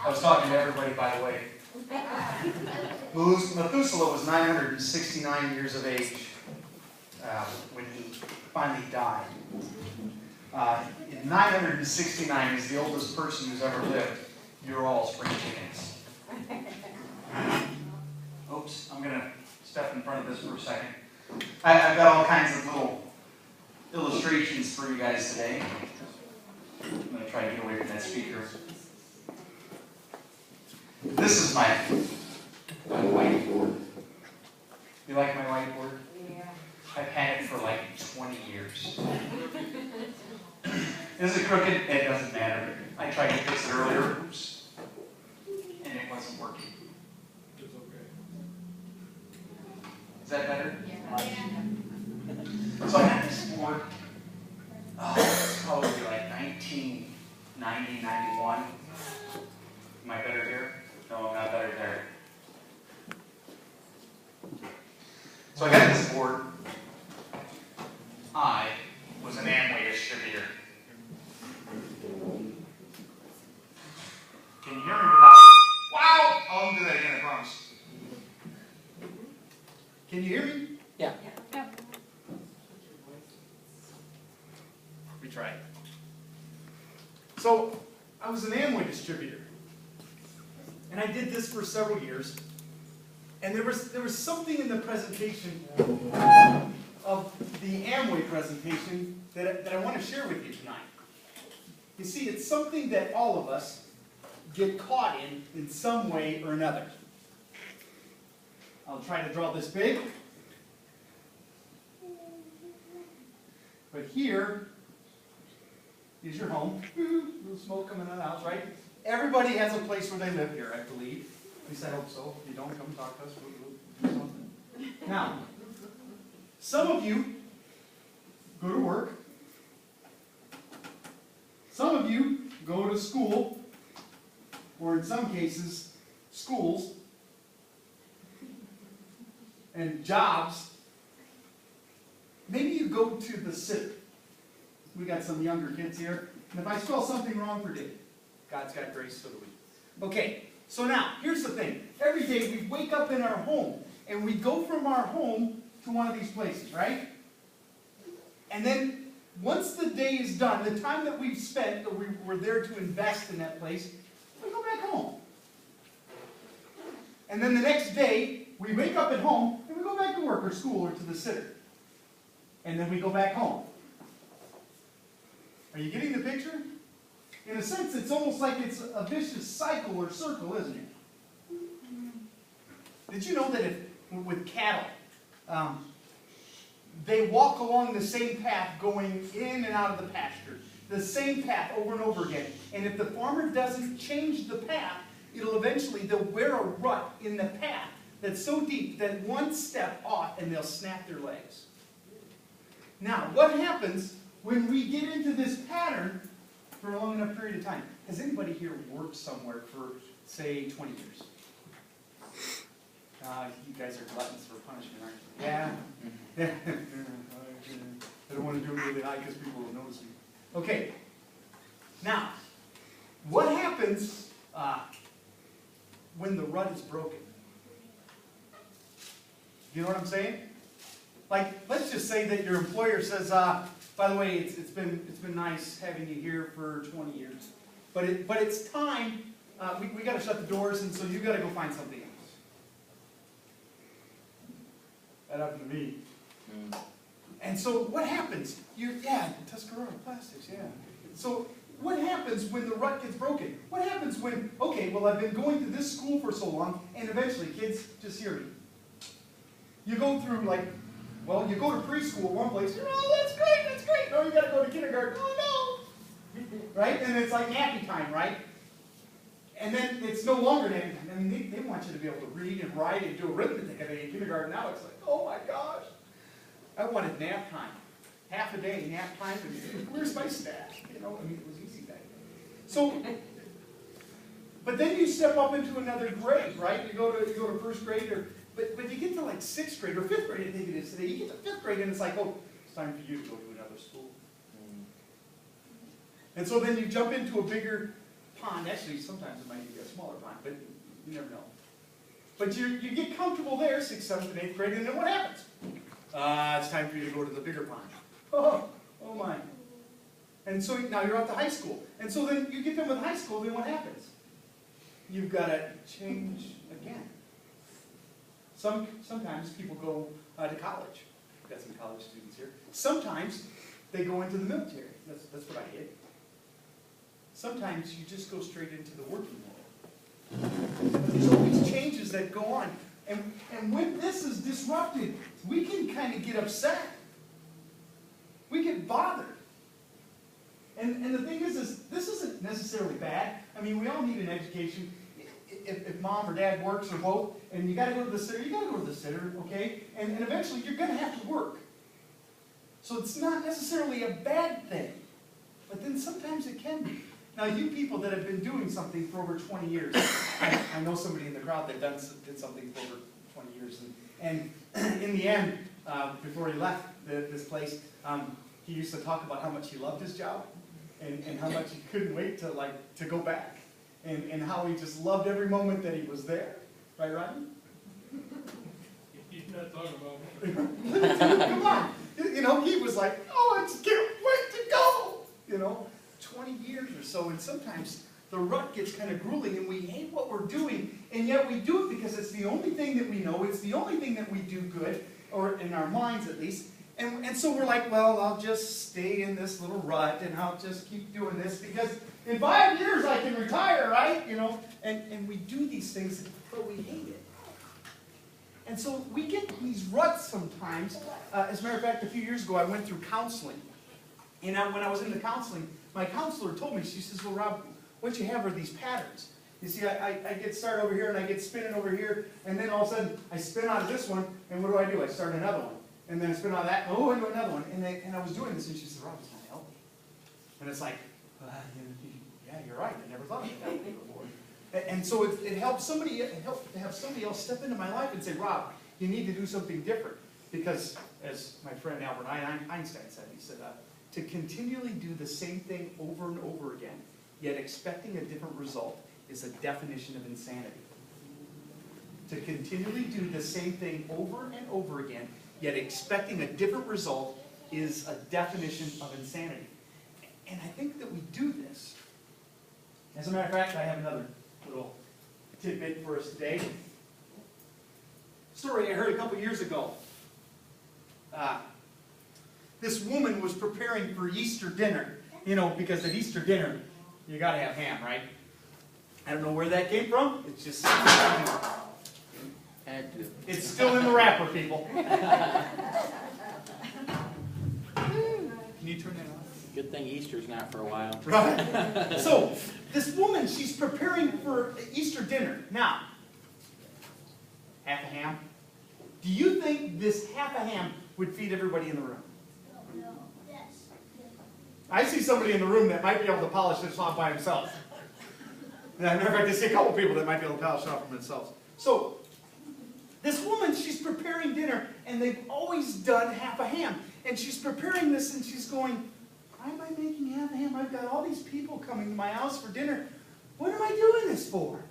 I was talking to everybody, by the way. Methuselah was 969 years of age when he finally died. 969 is the oldest person who's ever lived. You're all spring chickens. Oops, I'm going to step in front of this for a second. I've got all kinds of little illustrations for you guys today. I'm going to try to get away from that speaker. This is my whiteboard. You like my whiteboard? Yeah. I've had it for like 20 years. Is it crooked? It doesn't matter. I tried to fix it earlier, oops, and it wasn't working. It's okay. Is that better? Yeah. So I had this board, it's probably like 1990, 91. Am I better here? No, I'm not better there. So I got this board. I was an Amway distributor. Can you hear me without? Wow! I'll do that again, I promise. Can you hear me? Yeah. We tried. So, I was an Amway distributor. And I did this for several years. And there was something in the presentation of the Amway presentation that I want to share with you tonight. You see, it's something that all of us get caught in some way or another. I'll try to draw this big. But here is your home. Little smoke coming out of the house, right? Everybody has a place where they live here, I believe. At least I hope so. If you don't, come talk to us. We'll do something. Now, some of you go to work. Some of you go to school, or in some cases, schools, and jobs. Maybe you go to the city. We got some younger kids here. And if I spell something wrong, forgive me. God's got grace, so do we. Okay, so now, here's the thing. Every day we wake up in our home, and we go from our home to one of these places, right? And then, once the day is done, the time that we've spent, or we were there to invest in that place, we go back home. And then the next day, we wake up at home, and we go back to work, or school, or to the city. And then we go back home. Are you getting the picture? In a sense, it's almost like it's a vicious cycle or circle, isn't it? Did you know that with cattle, they walk along the same path going in and out of the pasture, the same path over and over again. And if the farmer doesn't change the path, they'll wear a rut in the path that's so deep that one step off and they'll snap their legs. Now, what happens when we get into this pattern for a long enough period of time? Has anybody here worked somewhere for, say, 20 years? You guys are gluttons for punishment, aren't you? Yeah? I don't want to do it really high because people will notice me. Okay. Now, what happens when the rut is broken? You know what I'm saying? Like, let's just say that your employer says, by the way, it's been nice having you here for 20 years, but it's time. We got to shut the doors, and so you got to go find something else. That happened to me. And so what happens? Tuscarora Plastics, yeah. So what happens when the rut gets broken? What happens when, okay, well, I've been going to this school for so long, and eventually, kids, just hear me. You go through, you go to preschool one place, oh, that's great. No, you got to go to kindergarten. Oh, no. Right? And it's like nappy time, right? And then it's no longer nappy time. I mean, they want you to be able to read and write and do arithmetic in kindergarten. Now it's like, oh my gosh. I wanted nap time. Half a day nap time. Where's my snack? You know, I mean, it was easy back then. So, but then you step up into another grade, right? You go to first grade, but you get to like 6th grade or 5th grade, I think it is today. You get to 5th grade and it's like, oh, it's time for you to go to another school. And so then you jump into a bigger pond. Actually, sometimes it might be a smaller pond, but you never know. But you get comfortable there, 6th, 7th, and 8th grade, and then what happens? It's time for you to go to the bigger pond. Oh my. And so now you're off to high school. And so then you get done with high school, then what happens? You've got to change again. Sometimes people go to college. We've got some college students here. Sometimes they go into the military. That's what I did. Sometimes you just go straight into the working world. But there's always changes that go on. And when this is disrupted, we can kind of get upset. We get bothered. And the thing is this isn't necessarily bad. I mean, we all need an education. If mom or dad works or both, and you got to go to the sitter, you got to go to the sitter, okay? And eventually you're going to have to work. So it's not necessarily a bad thing. But then sometimes it can be. Now, you people that have been doing something for over 20 years, I know somebody in the crowd that did something for over 20 years. And in the end, before he left this place, he used to talk about how much he loved his job and how much he couldn't wait to go back. And how he just loved every moment that he was there. Right, Rodney? He's not talking about me. Come on. You know, he was like, oh, I just can't wait to go. You know, 20 years or so. And sometimes the rut gets kind of grueling and we hate what we're doing. And yet we do it because it's the only thing that we know. It's the only thing that we do good, or in our minds at least. And so we're like, well, I'll just stay in this little rut and I'll just keep doing this because in 5 years I can retire, right? You know, and we do these things, but we hate it. And so we get these ruts sometimes. As a matter of fact, a few years ago I went through counseling. And when I was in the counseling, my counselor told me, she says, well, Rob, what you have are these patterns. You see, I get started over here and I get spinning over here, and then all of a sudden I spin out of this one, and what do? I start another one. And then I spin out of that, oh, into another one. And I was doing this, and she said, Rob, it's not healthy. And it's like, yeah, you're right. I never thought of it that way before. And so it helped to have somebody else step into my life and say, Rob, you need to do something different. Because, as my friend Albert Einstein said, he said, to continually do the same thing over and over again, yet expecting a different result, is a definition of insanity. To continually do the same thing over and over again, yet expecting a different result, is a definition of insanity. And I think that we do this. As a matter of fact, I have another little tidbit for us today. Story I heard a couple years ago. This woman was preparing for Easter dinner. You know, because at Easter dinner, you got to have ham, right? I don't know where that came from. It's just... It's still in the wrapper, people. Can you turn that on? Good thing Easter's not for a while. Right. So, this woman, she's preparing for Easter dinner. Now, half a ham. Do you think this half a ham would feed everybody in the room? No. Yes. I see somebody in the room that might be able to polish this off by himself. As a matter of fact, I see a couple people that might be able to polish it off for themselves. So, this woman, she's preparing dinner, and they've always done half a ham. And she's preparing this, and she's going, why am I making half a ham? I've got all these people coming to my house for dinner. What am I doing this for?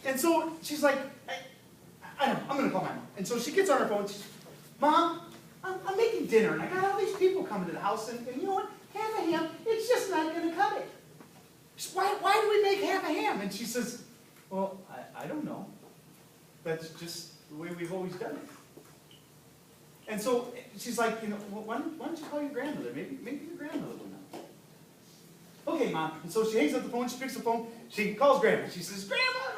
And so she's like, I don't know, I'm going to call my mom. And so she gets on her phone, and she's, Mom, I'm making dinner, and I got all these people coming to the house, and you know what? Half a ham, it's just not going to cut it. She says, why do we make half a ham? And she says, well, I don't know. That's just the way we've always done it. And so she's like, you know, well, why don't you call your grandmother? Maybe your grandmother will know. Okay, Mom. And so she hangs up the phone, she picks the phone, she calls Grandma. She says, Grandma, I'm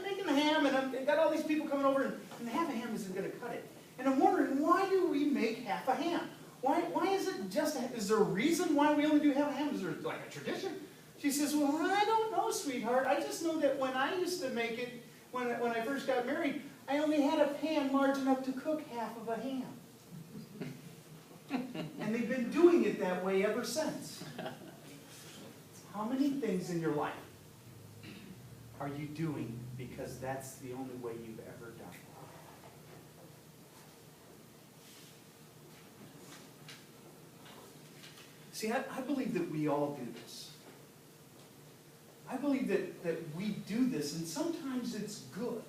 making a ham, and I've got all these people coming over, and half a ham isn't going to cut it. And I'm wondering, why do we make half a ham? Why is it just is there a reason why we only do half a ham? Is there like a tradition? She says, well, I don't know, sweetheart. I just know that when I used to make it, when I first got married, I only had a pan large enough to cook half of a ham. And they've been doing it that way ever since. How many things in your life are you doing because that's the only way you've ever done it? See, I believe that we all do this. I believe that we do this, and sometimes it's good.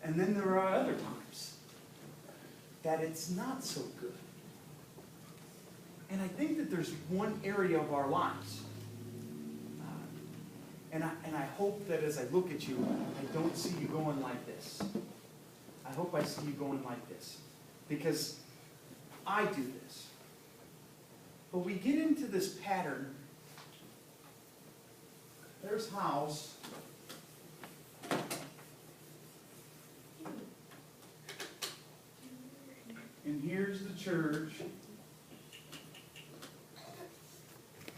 And then there are other times that it's not so good. And I think that there's one area of our lives. And I hope that as I look at you, I don't see you going like this. I hope I see you going like this. Because I do this. But we get into this pattern. There's house. And here's the church.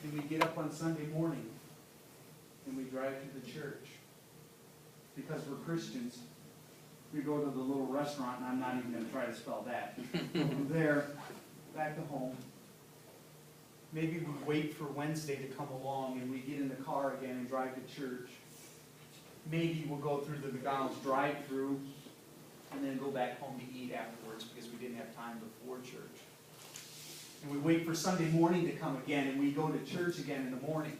And we get up on Sunday morning and we drive to the church. Because we're Christians, we go to the little restaurant, and I'm not even going to try to spell that. From there, back to home. Maybe we wait for Wednesday to come along and we get in the car again and drive to church. Maybe we'll go through the McDonald's drive-thru and then go back home to eat afterwards because we didn't have time before church. And we wait for Sunday morning to come again, and we go to church again in the morning.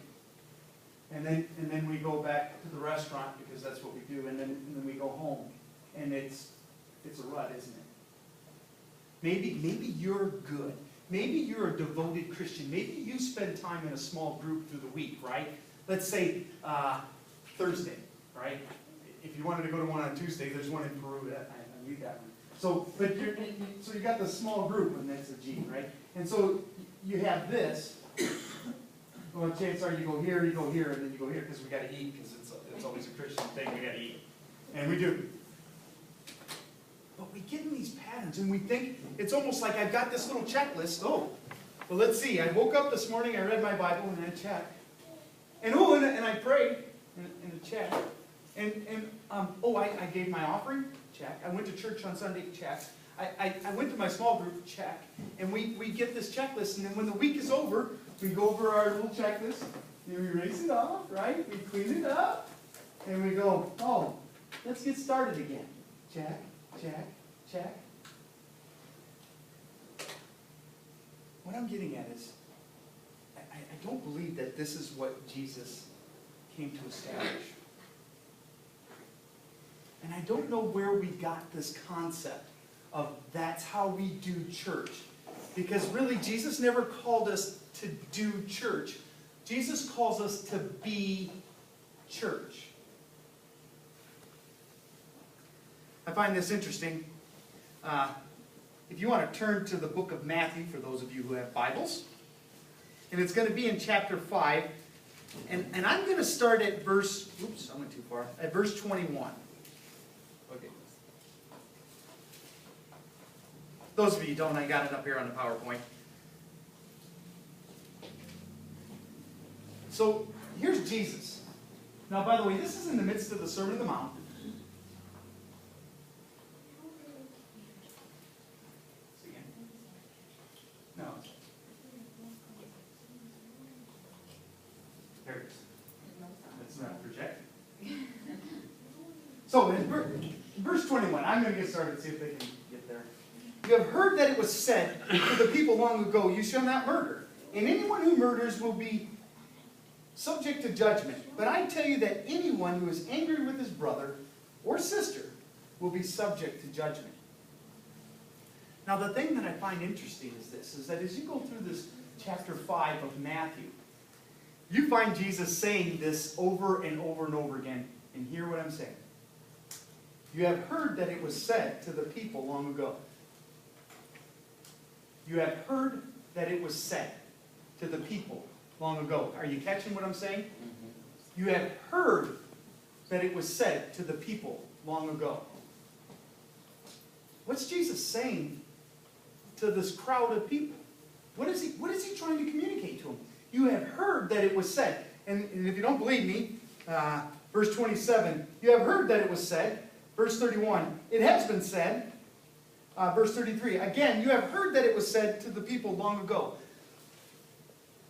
And then we go back to the restaurant because that's what we do, and then we go home. And it's a rut, isn't it? Maybe you're good. Maybe you're a devoted Christian. Maybe you spend time in a small group through the week, right? Let's say Thursday, right? If you wanted to go to one on Tuesday, there's one in Peru. I need that one. So you got the small group, and that's a G, right? And so you have this. Well, chances are you go here, and then you go here because we got to eat, because it's always a Christian thing. We got to eat, and we do. But we get in these patterns, and we think it's almost like I've got this little checklist. Oh, well, let's see. I woke up this morning, I read my Bible, and I checked. And I prayed, and a check. I gave my offering, check. I went to church on Sunday, check. I went to my small group, check. And we get this checklist, and then when the week is over, we go over our little checklist, and we erase it off, right? We clean it up, and we go, oh, let's get started again. Check, check, check. What I'm getting at is, I don't believe that this is what Jesus came to establish. And I don't know where we got this concept of that's how we do church. Because really, Jesus never called us to do church. Jesus calls us to be church. I find this interesting. If you want to turn to the book of Matthew, for those of you who have Bibles, and it's going to be in chapter 5, and I'm going to start at verse, I went too far, at verse 21. Okay. Those of you who don't, I got it up here on the PowerPoint. So, here's Jesus. Now, by the way, this is in the midst of the Sermon on the Mount. No. There it is. That's not projected. So, in verse 21, I'm going to get started, see if they can get there. You have heard that it was said to the people long ago, you shall not murder. And anyone who murders will be subject to judgment. But I tell you that anyone who is angry with his brother or sister will be subject to judgment. Now the thing that I find interesting is this, is that as you go through this chapter 5 of Matthew, you find Jesus saying this over and over and over again. And hear what I'm saying. You have heard that it was said to the people long ago. You have heard that it was said to the people long ago. Are you catching what I'm saying? Mm-hmm. You have heard that it was said to the people long ago. What's Jesus saying to this crowd of people? What is he trying to communicate to them? You have heard that it was said. And if you don't believe me, verse 27, you have heard that it was said. Verse 31, it has been said. Verse 33, again, you have heard that it was said to the people long ago.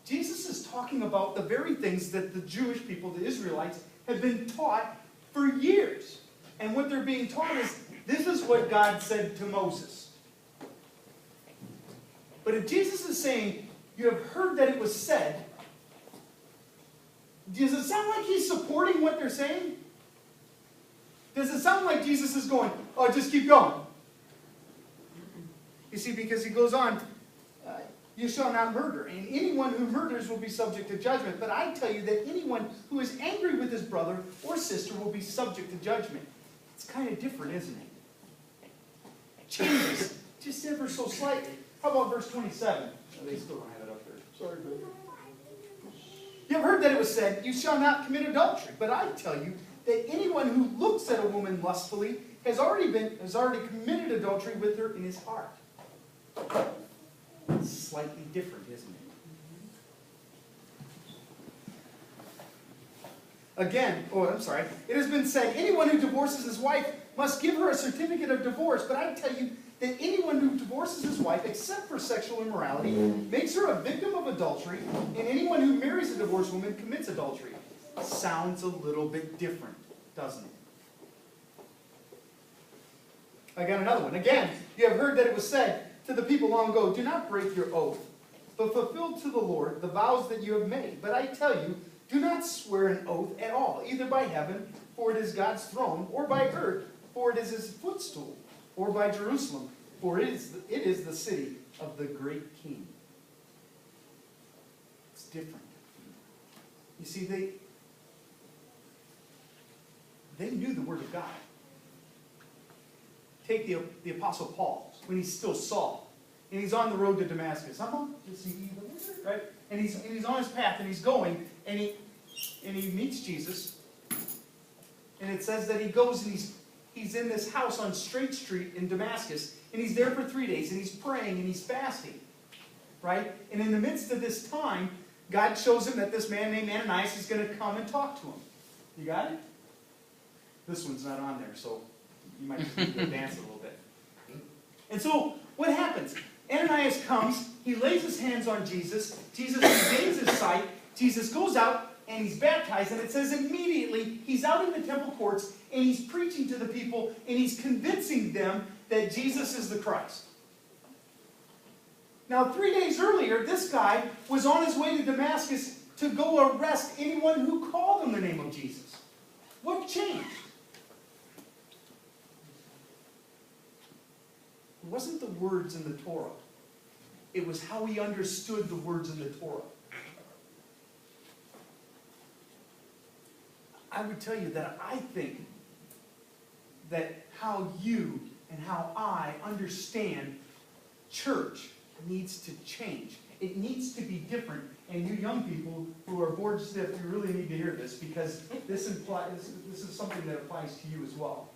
Jesus is talking about the very things that the Jewish people, the Israelites, have been taught for years. And what they're being taught is, this is what God said to Moses. But if Jesus is saying, you have heard that it was said, Does it sound like he's supporting what they're saying? Does it sound like Jesus is going, oh, just keep going? You see, because he goes on, you shall not murder, and anyone who murders will be subject to judgment. But I tell you that anyone who is angry with his brother or sister will be subject to judgment. It's kind of different, isn't it? It changes just ever so slightly. How about verse 27? Oh, they still don't have it up there. Sorry, brother. You have heard that it was said, you shall not commit adultery. But I tell you that anyone who looks at a woman lustfully has already committed adultery with her in his heart. It's slightly different, isn't it? Again, it has been said, anyone who divorces his wife must give her a certificate of divorce. But I tell you that anyone who divorces his wife, except for sexual immorality, makes her a victim of adultery, and anyone who marries a divorced woman commits adultery. Sounds a little bit different, doesn't it? I got another one. Again, you have heard that it was said to the people long ago, do not break your oath, but fulfill to the Lord the vows that you have made. But I tell you, do not swear an oath at all, either by heaven, for it is God's throne, or by earth, for it is his footstool, or by Jerusalem, for it is the city of the great King. It's different. You see, they knew the Word of God. Take the Apostle Paul, when he's still Saul, and he's on the road to Damascus. Right? And he's on his path, and he's going, and he meets Jesus. And it says that he goes and he's in this house on Straight Street in Damascus, and he's there for 3 days, and he's praying, and he's fasting. Right? And in the midst of this time, God shows him that this man named Ananias is going to come and talk to him. You got it? This one's not on there, so you might just need to advance a little bit. And so, what happens? Ananias comes, he lays his hands on Jesus, Jesus regains his sight, Jesus goes out, and he's baptized, and it says immediately he's out in the temple courts, and he's preaching to the people, and he's convincing them that Jesus is the Christ. Now, 3 days earlier, this guy was on his way to Damascus to go arrest anyone who called on the name of Jesus. What changed? It wasn't the words in the Torah. It was how he understood the words in the Torah. I would tell you that I think that how you and how I understand church needs to change. It needs to be different. And you young people who are board stiff, you really need to hear this, because this is something that applies to you as well.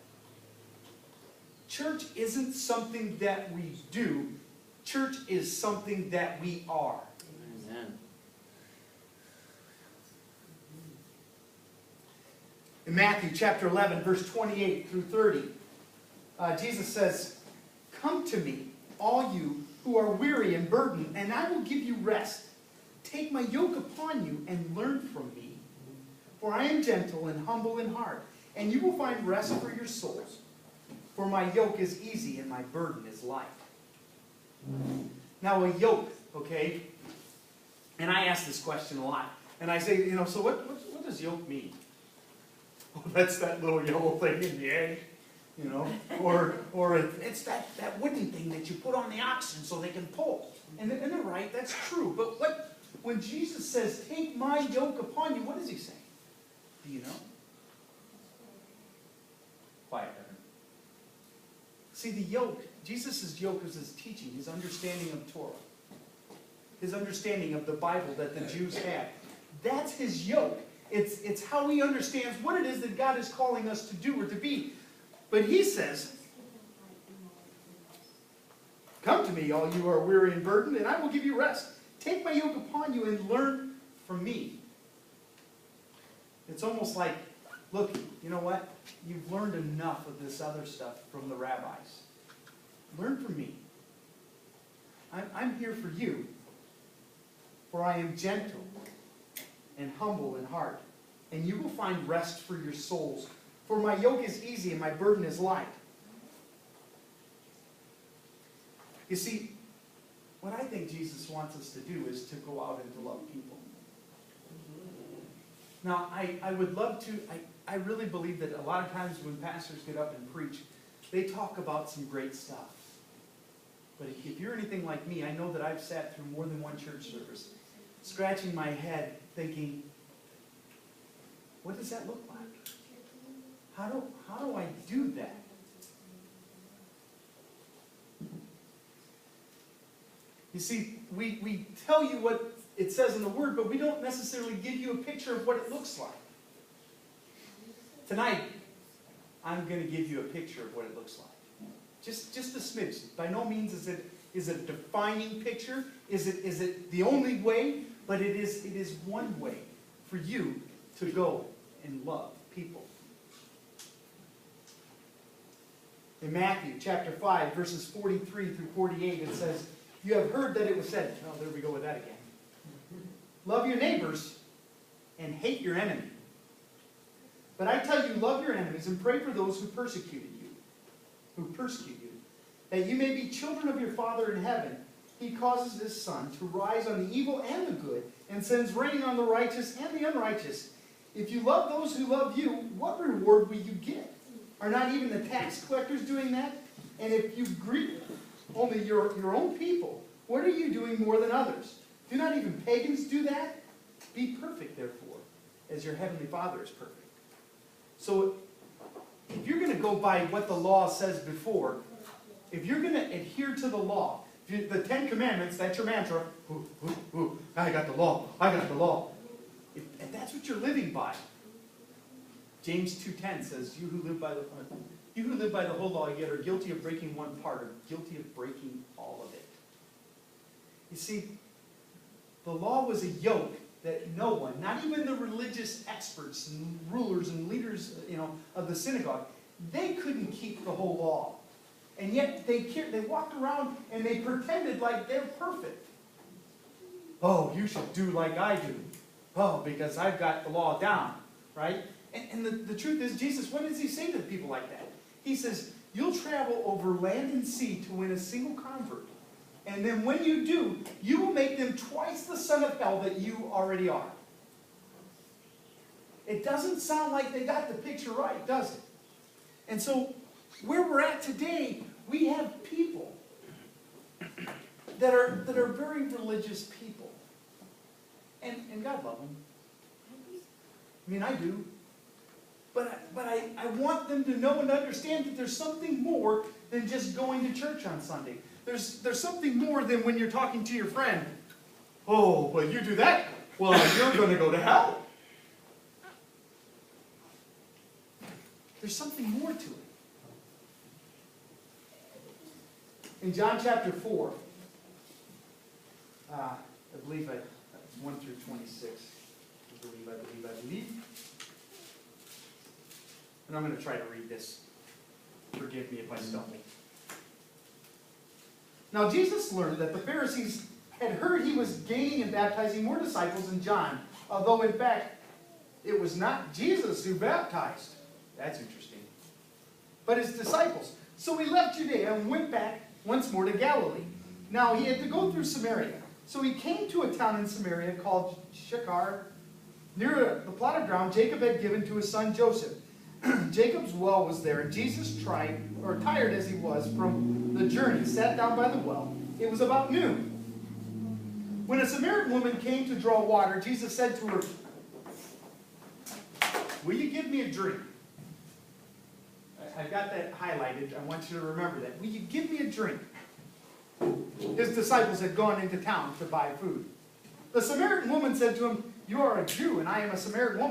Church isn't something that we do. Church is something that we are. Amen. In Matthew chapter 11, verse 28 through 30, Jesus says, come to me, all you who are weary and burdened, and I will give you rest. Take my yoke upon you and learn from me. For I am gentle and humble in heart, and you will find rest for your souls. For my yoke is easy and my burden is light. Now a yoke, okay? And I ask this question a lot. And I say, so what does yoke mean? Well, that's that little yellow thing in the egg, Or it's that wooden thing that you put on the oxen so they can pull. And they're right, that's true. But when Jesus says, take my yoke upon you, what is he saying? Do you know? Quiet, Evan. See, the yoke, Jesus' yoke is his teaching, his understanding of Torah. His understanding of the Bible that the Jews had. That's his yoke. It's how he understands what it is that God is calling us to do or to be. But he says, come to me, all you who are weary and burdened, and I will give you rest. Take my yoke upon you and learn from me. It's almost like, look, you know what? You've learned enough of this other stuff from the rabbis. Learn from me. I'm here for you. For I am gentle and humble in heart, and you will find rest for your souls. For my yoke is easy and my burden is light. You see, what I think Jesus wants us to do is to go out and to love people. Now, I would love to, I really believe that a lot of times when pastors get up and preach, they talk about some great stuff. But if you're anything like me, I know that I've sat through more than one church service, scratching my head, thinking, what does that look like? How do I do that? You see, we tell you what it says in the Word, but we don't necessarily give you a picture of what it looks like. Tonight, I'm going to give you a picture of what it looks like. Just a smidge. By no means is it a defining picture. Is it the only way? But it is one way for you to go and love people. In Matthew chapter 5, verses 43 through 48, it says, "You have heard that it was said," oh, there we go with that again. "Love your neighbors and hate your enemy. But I tell you, love your enemies and pray for those who persecute you, that you may be children of your Father in heaven. He causes his sun to rise on the evil and the good, and sends rain on the righteous and the unrighteous. If you love those who love you, what reward will you get? Are not even the tax collectors doing that? And if you greet only your own people, what are you doing more than others? Do not even pagans do that? Be perfect, therefore, as your heavenly Father is perfect." So, if you're going to go by what the law says before, if you're going to adhere to the law, the Ten Commandments, that's your mantra, I got the law, I got the law. If that's what you're living by, James 2:10 says, you who live by the whole law yet are guilty of breaking one part, are guilty of breaking all of it. You see, the law was a yoke that no one, not even the religious experts and rulers and leaders, of the synagogue, they couldn't keep the whole law. And yet they walked around and they pretended like they're perfect. Oh, you should do like I do. Oh, because I've got the law down, right? And the truth is, Jesus, what does he say to people like that? He says, you'll travel over land and sea to win a single convert. And then when you do, you will make them twice the son of hell that you already are. It doesn't sound like they got the picture right, does it? And so, where we're at today, we have people that are very religious people. And God love them. I mean, I do. But I want them to know and understand that there's something more than just going to church on Sunday. There's something more than when you're talking to your friend. Oh, but you do that? Well, you're going to go to hell. There's something more to it. In John chapter 4, I believe 1 through 26. I believe. And I'm going to try to read this. Forgive me if I stumble. Now Jesus learned that the Pharisees had heard he was gaining and baptizing more disciples than John, although in fact it was not Jesus who baptized. That's interesting. But his disciples. So he left Judea and went back once more to Galilee. Now he had to go through Samaria. So he came to a town in Samaria called Sychar. Near the plot of ground Jacob had given to his son Joseph. Jacob's well was there, and Jesus tired as he was from the journey, sat down by the well. It was about noon. When a Samaritan woman came to draw water, Jesus said to her, "Will you give me a drink?" I've got that highlighted. I want you to remember that. "Will you give me a drink?" His disciples had gone into town to buy food. The Samaritan woman said to him, "You are a Jew, and I am a Samaritan woman.